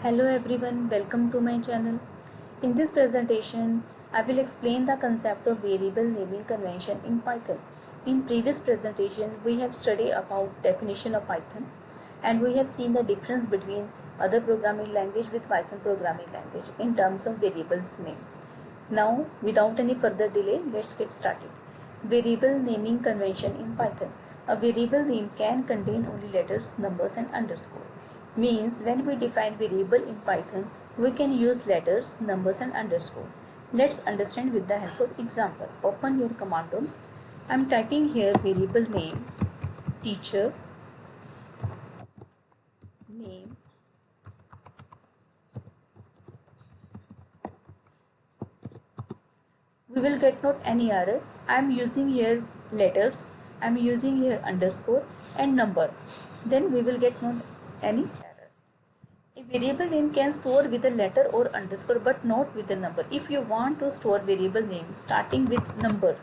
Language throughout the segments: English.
Hello everyone, welcome to my channel. In this presentation, I will explain the concept of variable naming convention in Python. In previous presentation, we have studied about definition of Python and we have seen the difference between other programming language with Python programming language in terms of variables name. Now, without any further delay, let's get started. Variable naming convention in Python. A variable name can contain only letters, numbers and underscore. Means when we define variable in Python, we can use letters, numbers and underscore. Let's understand with the help of example. Open your command prompt. I am typing here variable name, teacher, name, we will get not any error. I am using here letters, I am using here underscore and number. Then we will get not any error. A variable name can store with a letter or underscore but not with a number. If you want to store variable name starting with number,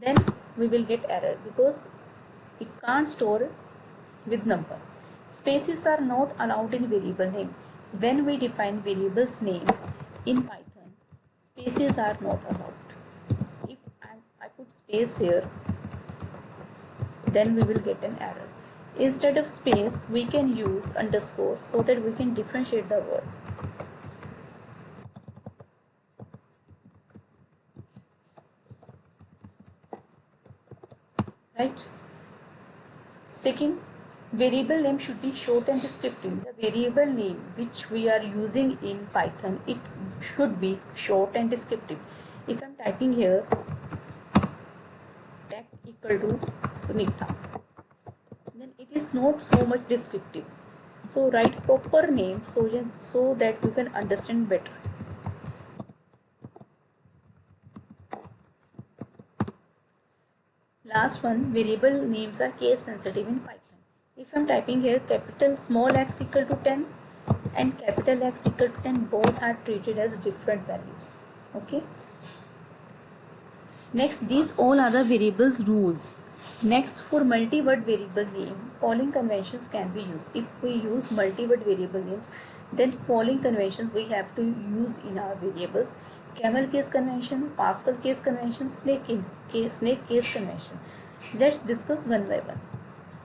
then we will get error because it can't store with number. Spaces are not allowed in variable name. When we define variable's name in Python, spaces are not allowed. If I put space here, then we will get an error. Instead of space, we can use underscore so that we can differentiate the word. Right? Second, variable name should be short and descriptive. The variable name which we are using in Python, it should be short and descriptive. If I am typing here tech equal to Sunita, then it is not so much descriptive. So write proper name so that you can understand better. Last one, variable names are case sensitive in Python. If I am typing here capital small x equal to 10 and capital X equal to 10, both are treated as different values. Okay. Next, these all are the variables rules. Next, for multi-word variable name, following conventions can be used. If we use multi-word variable names, then following conventions we have to use in our variables. Camel case convention, Pascal case convention, snake case convention. Let's discuss one by one.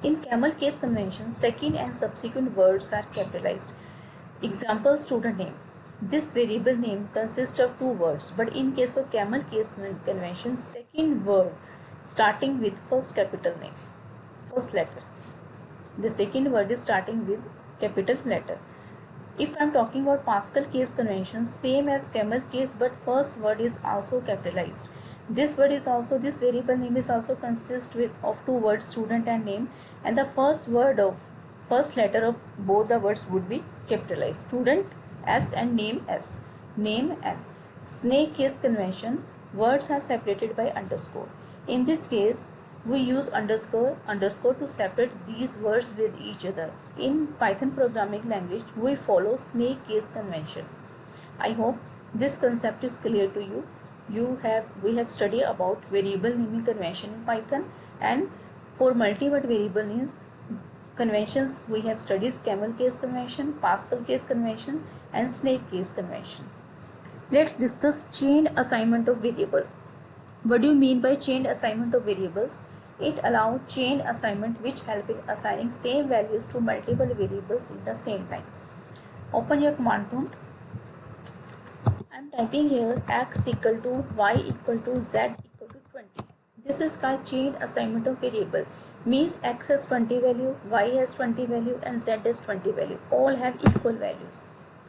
In camel case convention, second and subsequent words are capitalized. Example, student name. This variable name consists of two words, but in case of camel case convention, second word starting with first capital name, first letter. The second word is starting with capital letter. If I am talking about Pascal case convention, same as camel case, but first word is also capitalized. This variable name is also consist of two words, student and name, and the first letter of both the words would be capitalized. Student S and name S, name N. Snake case convention, words are separated by underscore. In this case, we use underscore to separate these words with each other. In Python programming language, we follow snake case convention. I hope this concept is clear to you. We have studied about variable naming convention in Python, and for multi-word variable names conventions we have studied camel case convention, Pascal case convention and snake case convention. Let's discuss chained assignment of variable. What do you mean by chained assignment of variables? It allows chain assignment which help in assigning same values to multiple variables in the same time. Open your command prompt. I am typing here x equal to y equal to z equal to 20. This is called chain assignment of variable. Means x has 20 value, y has 20 value and z has 20 value. All have equal values.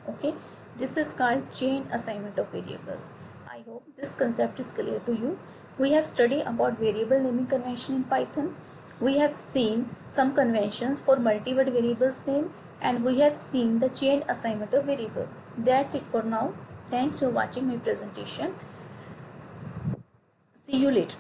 Okay. This is called chain assignment of variables. I hope this concept is clear to you. We have studied about variable naming convention in Python. We have seen some conventions for multi-word variables name, and we have seen the chain assignment of variable. That's it for now. Thanks for watching my presentation. See you later.